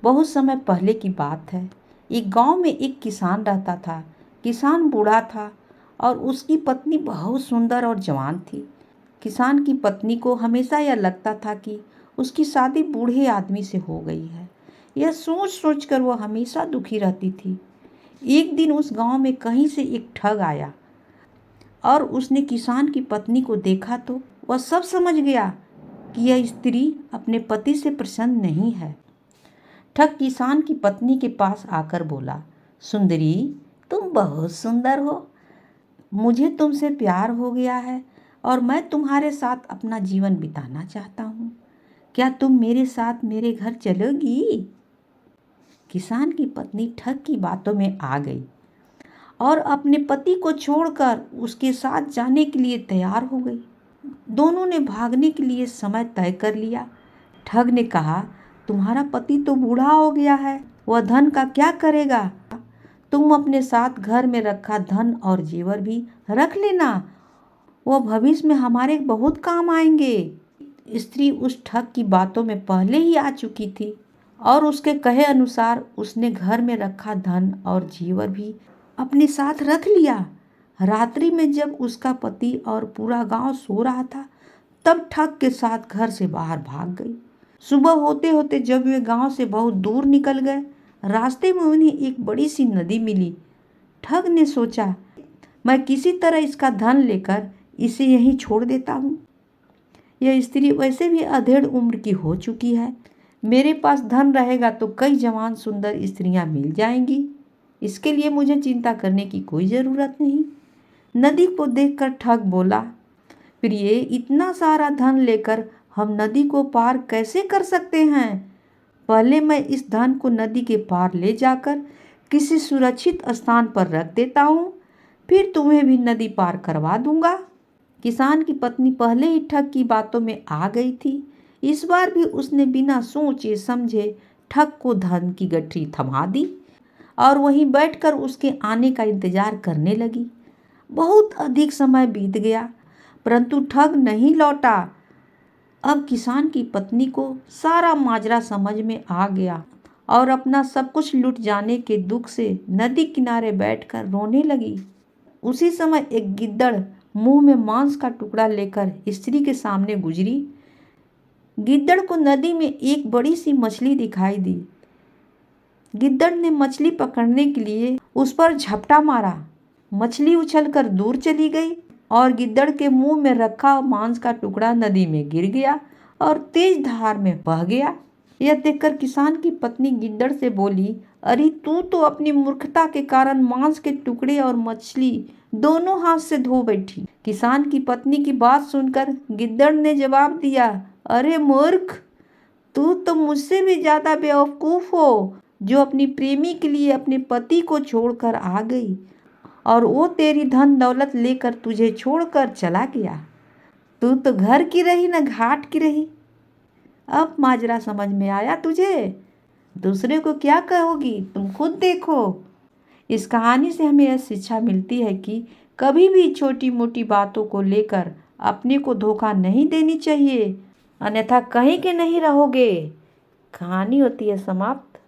बहुत समय पहले की बात है। एक गांव में एक किसान रहता था। किसान बूढ़ा था और उसकी पत्नी बहुत सुंदर और जवान थी। किसान की पत्नी को हमेशा यह लगता था कि उसकी शादी बूढ़े आदमी से हो गई है। यह सोच सोच कर वह हमेशा दुखी रहती थी। एक दिन उस गांव में कहीं से एक ठग आया और उसने किसान की पत्नी को देखा तो वह सब समझ गया कि यह स्त्री अपने पति से प्रसन्न नहीं है। ठग किसान की पत्नी के पास आकर बोला, सुंदरी, तुम बहुत सुंदर हो। मुझे तुमसे प्यार हो गया है और मैं तुम्हारे साथ अपना जीवन बिताना चाहता हूँ। क्या तुम मेरे साथ मेरे घर चलोगी? किसान की पत्नी ठग की बातों में आ गई और अपने पति को छोड़कर उसके साथ जाने के लिए तैयार हो गई। दोनों ने भागने के लिए समय तय कर लिया। ठग ने कहा, तुम्हारा पति तो बूढ़ा हो गया है, वह धन का क्या करेगा? तुम अपने साथ घर में रखा धन और जेवर भी रख लेना, वह भविष्य में हमारे बहुत काम आएंगे। स्त्री उस ठग की बातों में पहले ही आ चुकी थी और उसके कहे अनुसार उसने घर में रखा धन और जेवर भी अपने साथ रख लिया। रात्रि में जब उसका पति और पूरा गांव सो रहा था, तब ठग के साथ घर से बाहर भाग गई। सुबह होते होते जब वे गांव से बहुत दूर निकल गए, रास्ते में उन्हें एक बड़ी सी नदी मिली। ठग ने सोचा, मैं किसी तरह इसका धन लेकर इसे यहीं छोड़ देता हूँ। यह स्त्री वैसे भी अधेड़ उम्र की हो चुकी है। मेरे पास धन रहेगा तो कई जवान सुंदर स्त्रियां मिल जाएंगी। इसके लिए मुझे चिंता करने की कोई ज़रूरत नहीं। नदी को देखकर ठग बोला, प्रिय, इतना सारा धन लेकर हम नदी को पार कैसे कर सकते हैं? पहले मैं इस धन को नदी के पार ले जाकर किसी सुरक्षित स्थान पर रख देता हूँ, फिर तुम्हें भी नदी पार करवा दूंगा। किसान की पत्नी पहले ही ठग की बातों में आ गई थी। इस बार भी उसने बिना सोचे समझे ठग को धन की गठरी थमा दी और वहीं बैठकर उसके आने का इंतजार करने लगी। बहुत अधिक समय बीत गया, परंतु ठग नहीं लौटा। अब किसान की पत्नी को सारा माजरा समझ में आ गया और अपना सब कुछ लुट जाने के दुख से नदी किनारे बैठकर रोने लगी। उसी समय एक गिद्दड़ मुंह में मांस का टुकड़ा लेकर स्त्री के सामने गुजरी। गिद्दड़ को नदी में एक बड़ी सी मछली दिखाई दी। गिद्दड़ ने मछली पकड़ने के लिए उस पर झपटा मारा। मछली उछलकर दूर चली गई और गिद्दड़ के मुंह में रखा मांस का टुकड़ा नदी में गिर गया और तेज धार में बह गया। यह देखकर किसान की पत्नी गिद्दड़ से बोली, अरे तू तो अपनी मूर्खता के कारण मांस के टुकड़े और मछली दोनों हाथ से धो बैठी। किसान की पत्नी की बात सुनकर गिद्दड़ ने जवाब दिया, अरे मूर्ख, तू तो मुझसे भी ज्यादा बेवकूफ हो, जो अपनी प्रेमी के लिए अपने पति को छोड़कर आ गई और वो तेरी धन दौलत लेकर तुझे छोड़कर चला गया। तू तो घर की रही न घाट की रही। अब माजरा समझ में आया तुझे? दूसरे को क्या कहोगी, तुम खुद देखो। इस कहानी से हमें यह शिक्षा मिलती है कि कभी भी छोटी मोटी बातों को लेकर अपने को धोखा नहीं देनी चाहिए, अन्यथा कहीं के नहीं रहोगे। कहानी होती है समाप्त।